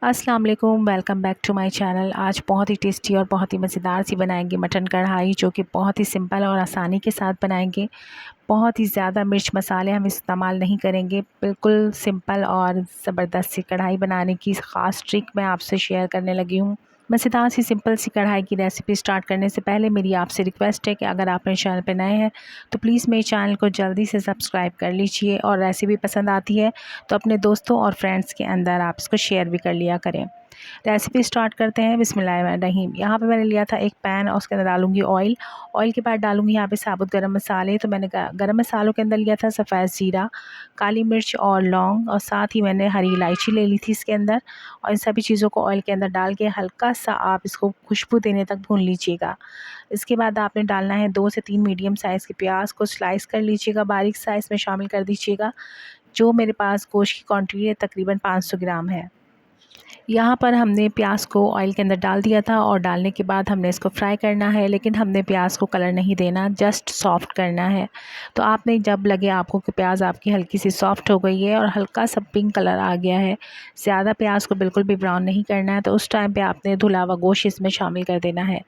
अस्सलाम वालेकुम, welcome back to my channel. आज बहुत ही टेस्टी और बहुत ही मज़ेदार सी बनाएंगे मटन कढ़ाई, जो कि बहुत ही सिंपल और आसानी के साथ बनाएंगे। बहुत ही ज़्यादा मिर्च मसाले हम इस्तेमाल नहीं करेंगे। बिल्कुल सिंपल और ज़बरदस्त सी कढ़ाई बनाने की ख़ास ट्रिक मैं आपसे शेयर करने लगी हूँ। मज़ेदार सी सिंपल सी कढ़ाई की रेसिपी स्टार्ट करने से पहले मेरी आपसे रिक्वेस्ट है कि अगर आप मेरे चैनल पर नए हैं तो प्लीज़ मेरे चैनल को जल्दी से सब्सक्राइब कर लीजिए, और रेसिपी पसंद आती है तो अपने दोस्तों और फ्रेंड्स के अंदर आप इसको शेयर भी कर लिया करें। रेसिपी स्टार्ट करते हैं। बिस्मिल्लाहिर्रहमानिर्रहीम। यहाँ पे मैंने लिया था एक पैन और उसके अंदर डालूंगी ऑयल। ऑयल के बाद डालूंगी यहाँ पे साबुत गरम मसाले। तो मैंने गरम मसालों के अंदर लिया था सफ़ेद ज़ीरा, काली मिर्च और लौंग, और साथ ही मैंने हरी इलायची ले ली थी इसके अंदर। और इन सभी चीज़ों को ऑयल के अंदर डाल के हल्का सा आप इसको खुशबू देने तक भून लीजिएगा। इसके बाद आपने डालना है 2 से 3 मीडियम साइज़ के प्याज को स्लाइस कर लीजिएगा, बारीक साइज़ में शामिल कर दीजिएगा। जो मेरे पास गोश्त की क्वांटिटी है तकरीबन 500 ग्राम है। यहाँ पर हमने प्याज को ऑयल के अंदर डाल दिया था, और डालने के बाद हमने इसको फ्राई करना है, लेकिन हमने प्याज को कलर नहीं देना, जस्ट सॉफ्ट करना है। तो आपने जब लगे आपको कि प्याज आपकी हल्की सी सॉफ्ट हो गई है और हल्का सा पिंक कलर आ गया है, ज़्यादा प्याज को बिल्कुल भी ब्राउन नहीं करना है, तो उस टाइम पे आपने धुला हुआ गोश्त इसमें शामिल कर देना है।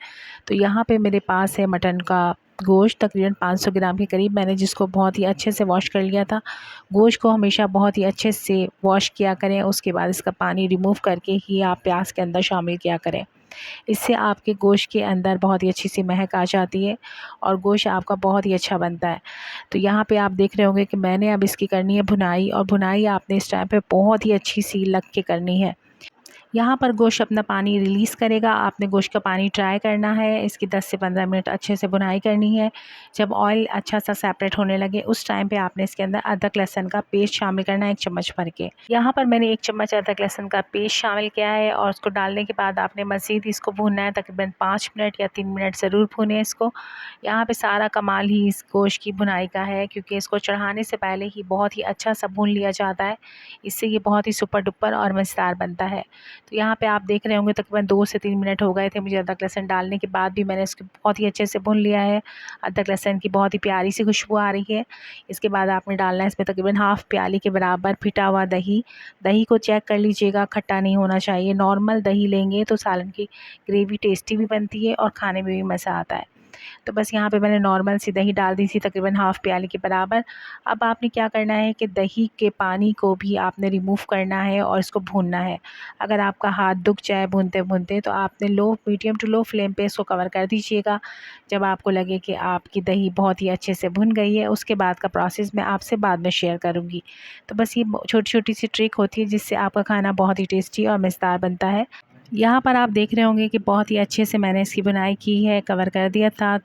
तो यहाँ पे मेरे पास है मटन का गोश्त तकरीबन 500 ग्राम के करीब, मैंने जिसको बहुत ही अच्छे से वॉश कर लिया था। गोश्त को हमेशा बहुत ही अच्छे से वॉश किया करें, उसके बाद इसका पानी रिमूव करके ही आप प्याज के अंदर शामिल किया करें। इससे आपके गोश्त के अंदर बहुत ही अच्छी सी महक आ जाती है और गोश्त आपका बहुत ही अच्छा बनता है। तो यहाँ पे आप देख रहे होंगे कि मैंने अब इसकी करनी है भुनाई, और भुनाई आपने इस टाइम पे बहुत ही अच्छी सी लग के करनी है। यहाँ पर गोश्त अपना पानी रिलीज़ करेगा, आपने गोश्त का पानी ट्राई करना है। इसकी 10 से 15 मिनट अच्छे से भुनाई करनी है। जब ऑयल अच्छा सा सेपरेट होने लगे उस टाइम पे आपने इसके अंदर अदरक लहसुन का पेस्ट शामिल करना है 1 चम्मच भर के। यहाँ पर मैंने 1 चम्मच अदरक लहसुन का पेस्ट शामिल किया है, और उसको डालने के बाद आपने मज़ीद इसको भूनना है, तकरीबन 5 मिनट या 3 मिनट ज़रूर भूनें इसको। यहाँ पे सारा कमाल ही इस गोश्त की भुनाई का है, क्योंकि इसको चढ़ाने से पहले ही बहुत ही अच्छा सा भून लिया जाता है। इससे ये बहुत ही सुपर डुपर और मज़ेदार बनता है। तो यहाँ पे आप देख रहे होंगे तकरीबन 2 से 3 मिनट हो गए थे मुझे अदरक लहसुन डालने के बाद भी। मैंने इसको बहुत ही अच्छे से भून लिया है। अदरक लहसुन की बहुत ही प्यारी सी खुशबू आ रही है। इसके बाद आपने डालना है इसमें तकरीबन हाफ़ प्याली के बराबर फिटा हुआ दही। दही को चेक कर लीजिएगा, खट्टा नहीं होना चाहिए। नॉर्मल दही लेंगे तो सालन की ग्रेवी टेस्टी भी बनती है और खाने में भी मज़ा आता है। तो बस यहाँ पे मैंने नॉर्मल सी दही डाल दी थी तकरीबन हाफ़ प्याली के बराबर। अब आपने क्या करना है कि दही के पानी को भी आपने रिमूव करना है और इसको भूनना है। अगर आपका हाथ दुख जाए भूनते-भूनते तो आपने मीडियम टू लो फ्लेम पे इसको कवर कर दीजिएगा। जब आपको लगे कि आपकी दही बहुत ही अच्छे से भुन गई है, उसके बाद का प्रोसेस मैं आपसे बाद में शेयर करूँगी। तो बस ये छोटी-छोटी सी ट्रिक होती है जिससे आपका खाना बहुत ही टेस्टी और मज़ेदार बनता है। यहाँ पर आप देख रहे होंगे कि बहुत ही अच्छे से मैंने इसकी बुनाई की है, कवर कर दिया था।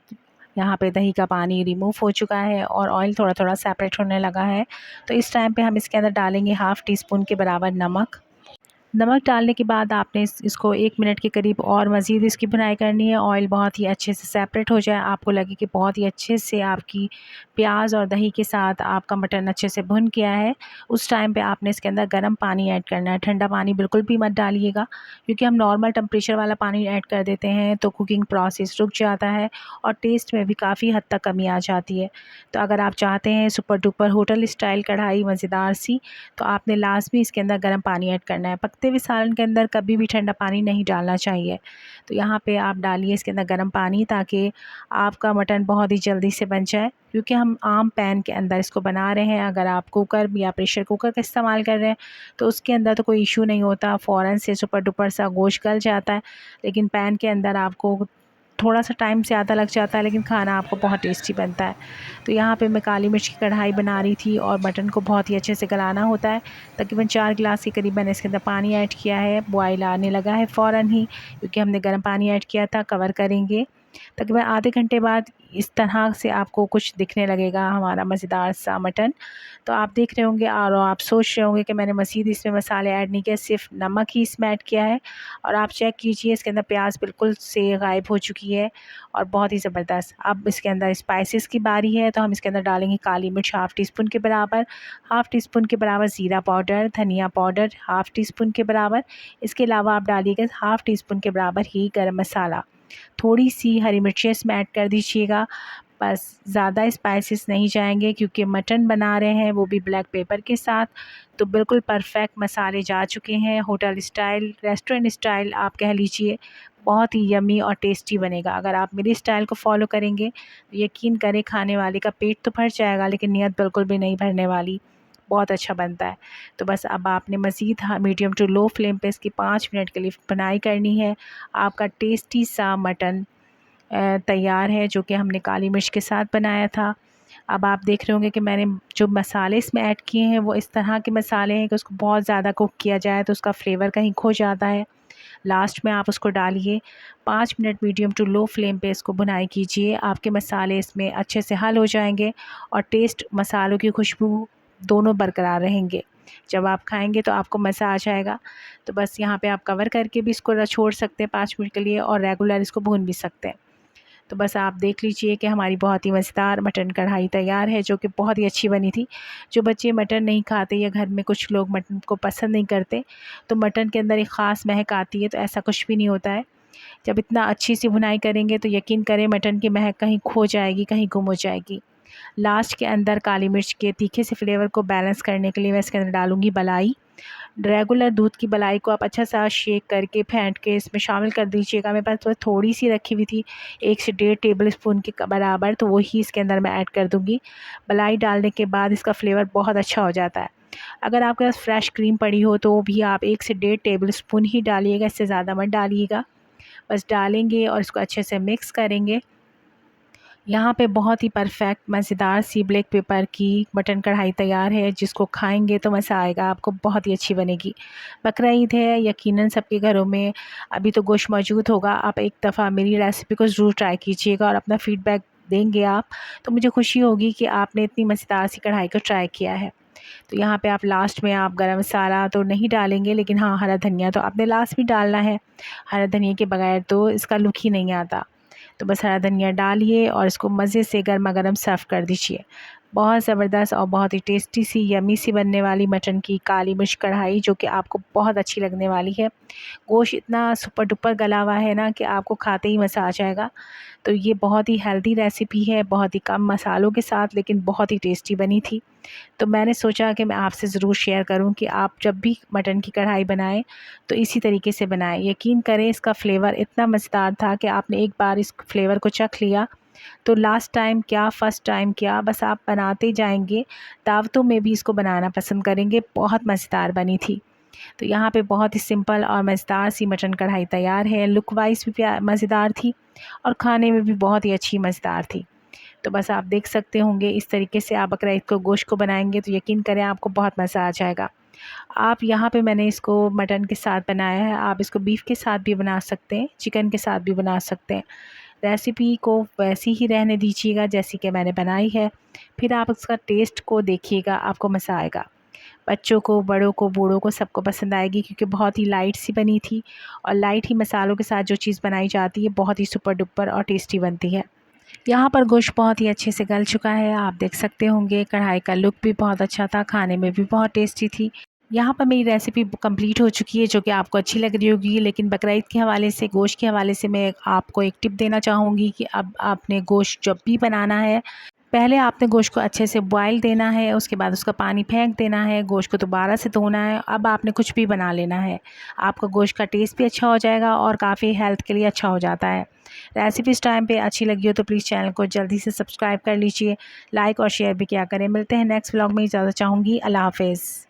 यहाँ पे दही का पानी रिमूव हो चुका है और ऑयल थोड़ा-थोड़ा सेपरेट होने लगा है। तो इस टाइम पे हम इसके अंदर डालेंगे हाफ़ टी स्पून के बराबर नमक। नमक डालने के बाद आपने इसको 1 मिनट के करीब और मज़ीद इसकी भुनाई करनी है। ऑयल बहुत ही अच्छे से सेपरेट हो जाए, आपको लगे कि बहुत ही अच्छे से आपकी प्याज और दही के साथ आपका मटन अच्छे से भुन गया है, उस टाइम पे आपने इसके अंदर गर्म पानी ऐड करना है। ठंडा पानी बिल्कुल भी मत डालिएगा, क्योंकि हम नॉर्मल टेम्परेचर वाला पानी ऐड कर देते हैं तो कुकिंग प्रोसेस रुक जाता है और टेस्ट में भी काफ़ी हद तक कमी आ जाती है। तो अगर आप चाहते हैं सुपर डुपर होटल स्टाइल कढ़ाई मज़ेदार सी, तो आपने लाजमी इसके अंदर गर्म पानी ऐड करना है। पकते हुए सालन के अंदर कभी भी ठंडा पानी नहीं डालना चाहिए। तो यहाँ पे आप डालिए इसके अंदर गर्म पानी, ताकि आपका मटन बहुत ही जल्दी से बन जाए, क्योंकि हम आम पैन के अंदर इसको बना रहे हैं। अगर आप कुकर या प्रेशर कुकर का इस्तेमाल कर रहे हैं तो उसके अंदर तो कोई इशू नहीं होता, फ़ौरन से सुपर डुपर सा गोश्त गल जाता है। लेकिन पैन के अंदर आपको थोड़ा सा टाइम ज़्यादा लग जाता है, लेकिन खाना आपको बहुत टेस्टी बनता है। तो यहाँ पे मैं काली मिर्च की कढ़ाई बना रही थी और मटन को बहुत ही अच्छे से गलाना होता है। तकरीबन 4 गिलास के करीब मैंने इसके अंदर पानी ऐड किया है। बॉयल आने लगा है फ़ौरन ही, क्योंकि हमने गर्म पानी ऐड किया था। कवर करेंगे तकरीबन आधे घंटे बाद इस तरह से आपको कुछ दिखने लगेगा हमारा मज़ेदार सा मटन। तो आप देख रहे होंगे और आप सोच रहे होंगे कि मैंने मज़ीद इसमें मसाले ऐड नहीं किए, सिर्फ नमक ही इसमें ऐड किया है। और आप चेक कीजिए इसके अंदर प्याज बिल्कुल से गायब हो चुकी है और बहुत ही ज़बरदस्त। अब इसके अंदर स्पाइसेस की बारी है, तो हम इसके अंदर डालेंगे काली मिर्च हाफ़ टी स्पून के बराबर, हाफ़ टी स्पून के बराबर ज़ीरा पाउडर, धनिया पाउडर हाफ़ टी स्पून के बराबर। इसके अलावा आप डालिएगा हाफ़ टी स्पून के बराबर ही गरम मसाला। थोड़ी सी हरी मिर्चें इसमें ऐड कर दीजिएगा। बस ज़्यादा स्पाइसेस नहीं जाएंगे क्योंकि मटन बना रहे हैं वो भी ब्लैक पेपर के साथ। तो बिल्कुल परफेक्ट मसाले जा चुके हैं, होटल स्टाइल, रेस्टोरेंट स्टाइल आप कह लीजिए। बहुत ही यम्मी और टेस्टी बनेगा। अगर आप मेरी स्टाइल को फॉलो करेंगे तो यकीन करें खाने वाले का पेट तो भर जाएगा लेकिन नीयत बिल्कुल भी नहीं भरने वाली। बहुत अच्छा बनता है। तो बस अब आपने मज़ीद मीडियम टू लो फ्लेम पे इसकी 5 मिनट के लिए बुनाई करनी है। आपका टेस्टी सा मटन तैयार है जो कि हमने काली मिर्च के साथ बनाया था। अब आप देख रहे होंगे कि मैंने जो मसाले इसमें ऐड किए हैं वो इस तरह के मसाले हैं कि उसको बहुत ज़्यादा कुक किया जाए तो उसका फ्लेवर कहीं खो जाता है। लास्ट में आप उसको डालिए, 5 minute medium to low flame पे इसको भुनाई कीजिए। आपके मसाले इसमें अच्छे से हल हो जाएंगे और टेस्ट, मसालों की खुशबू दोनों बरकरार रहेंगे। जब आप खाएंगे तो आपको मज़ा आ जाएगा। तो बस यहाँ पे आप कवर करके भी इसको छोड़ सकते हैं 5 मिनट के लिए और रेगुलर इसको भून भी सकते हैं। तो बस आप देख लीजिए कि हमारी बहुत ही मज़ेदार मटन कढ़ाई तैयार है जो कि बहुत ही अच्छी बनी थी। जो बच्चे मटन नहीं खाते या घर में कुछ लोग मटन को पसंद नहीं करते तो मटन के अंदर एक ख़ास महक आती है, तो ऐसा कुछ भी नहीं होता है। जब इतना अच्छी सी भुनाई करेंगे तो यकीन करें मटन की महक कहीं खो जाएगी, कहीं गुम हो जाएगी। लास्ट के अंदर काली मिर्च के तीखे से फ्लेवर को बैलेंस करने के लिए मैं इसके अंदर डालूँगी मलाई। रेगुलर दूध की मलाई को आप अच्छा सा शेक करके फेंट के इसमें शामिल कर दीजिएगा। मेरे पास तो थोड़ी सी रखी हुई थी, 1 से 1.5 टेबल स्पून के बराबर, तो वही इसके अंदर मैं ऐड कर दूँगी। मलाई डालने के बाद इसका फ्लेवर बहुत अच्छा हो जाता है। अगर आपके पास फ्रेश क्रीम पड़ी हो तो भी आप 1 से 1.5 टेबल स्पून ही डालिएगा, इससे ज़्यादा मत डालिएगा। बस डालेंगे और इसको अच्छे से मिक्स करेंगे। यहाँ पे बहुत ही परफेक्ट मज़ेदार सी ब्लैक पेपर की मटन कढ़ाई तैयार है जिसको खाएंगे तो मज़ा आएगा आपको, बहुत ही अच्छी बनेगी। बकरा ईद है, यकीनन सबके घरों में अभी तो गोश्त मौजूद होगा। आप एक दफ़ा मेरी रेसिपी को ज़रूर ट्राई कीजिएगा और अपना फ़ीडबैक देंगे आप तो मुझे खुशी होगी कि आपने इतनी मज़ेदार सी कढ़ाई को ट्राई किया है। तो यहाँ पे आप लास्ट में आप गरम मसाला तो नहीं डालेंगे लेकिन हाँ, हरा धनिया तो आपने लास्ट में डालना है। हरा धनिया के बगैर तो इसका लुक ही नहीं आता। तो बस हरा धनिया डालिए और इसको मज़े से गर्मा गर्म सर्व कर दीजिए। बहुत ज़बरदस्त और बहुत ही टेस्टी सी यमी सी बनने वाली मटन की काली मिर्च कढ़ाई जो कि आपको बहुत अच्छी लगने वाली है। गोश्त इतना सुपर डुपर गला हुआ है ना कि आपको खाते ही मज़ा आ जाएगा। तो ये बहुत ही हेल्दी रेसिपी है, बहुत ही कम मसालों के साथ, लेकिन बहुत ही टेस्टी बनी थी। तो मैंने सोचा कि मैं आपसे ज़रूर शेयर करूं कि आप जब भी मटन की कढ़ाई बनाएं तो इसी तरीके से बनाएं। यकीन करें इसका फ्लेवर इतना मज़ेदार था कि आपने एक बार इस फ्लेवर को चख लिया तो लास्ट टाइम क्या, फ़र्स्ट टाइम क्या, बस आप बनाते जाएंगे। दावतों में भी इसको बनाना पसंद करेंगे। बहुत मज़ेदार बनी थी। तो यहाँ पे बहुत ही सिंपल और मज़ेदार सी मटन कढ़ाई तैयार है। लुक वाइज भी मज़ेदार थी और खाने में भी बहुत ही अच्छी मज़ेदार थी। तो बस आप देख सकते होंगे इस तरीके से आप बकरा ईद को गोश्त को बनाएंगे तो यकीन करें आपको बहुत मज़ा आ जाएगा। आप यहाँ पे मैंने इसको मटन के साथ बनाया है, आप इसको बीफ के साथ भी बना सकते हैं, चिकन के साथ भी बना सकते हैं। रेसिपी को वैसी ही रहने दीजिएगा जैसी कि मैंने बनाई है। फिर आप उसका टेस्ट को देखिएगा, आपको मज़ा आएगा। बच्चों को, बड़ों को, बूढ़ों को सबको पसंद आएगी क्योंकि बहुत ही लाइट सी बनी थी और लाइट ही मसालों के साथ जो चीज़ बनाई जाती है बहुत ही सुपर डुपर और टेस्टी बनती है। यहाँ पर गोश्त बहुत ही अच्छे से गल चुका है, आप देख सकते होंगे। कढ़ाई का लुक भी बहुत अच्छा था, खाने में भी बहुत टेस्टी थी। यहाँ पर मेरी रेसिपी कंप्लीट हो चुकी है जो कि आपको अच्छी लग रही होगी, लेकिन बकरा ईद के हवाले से, गोश्त के हवाले से मैं आपको एक टिप देना चाहूँगी कि अब आपने गोश्त जब भी बनाना है, पहले आपने गोश्त को अच्छे से बॉयल देना है, उसके बाद उसका पानी फेंक देना है, गोश्त को दोबारा से धोना है। अब आपने कुछ भी बना लेना है, आपका गोश्त का टेस्ट भी अच्छा हो जाएगा और काफ़ी हेल्थ के लिए अच्छा हो जाता है। रेसिपी इस टाइम पे अच्छी लगी हो तो प्लीज़ चैनल को जल्दी से सब्सक्राइब कर लीजिए, लाइक और शेयर भी किया करें। मिलते हैं नेक्स्ट व्लॉग में, इजाज़त चाहूँगी। अल्लाह हाफ़िज़।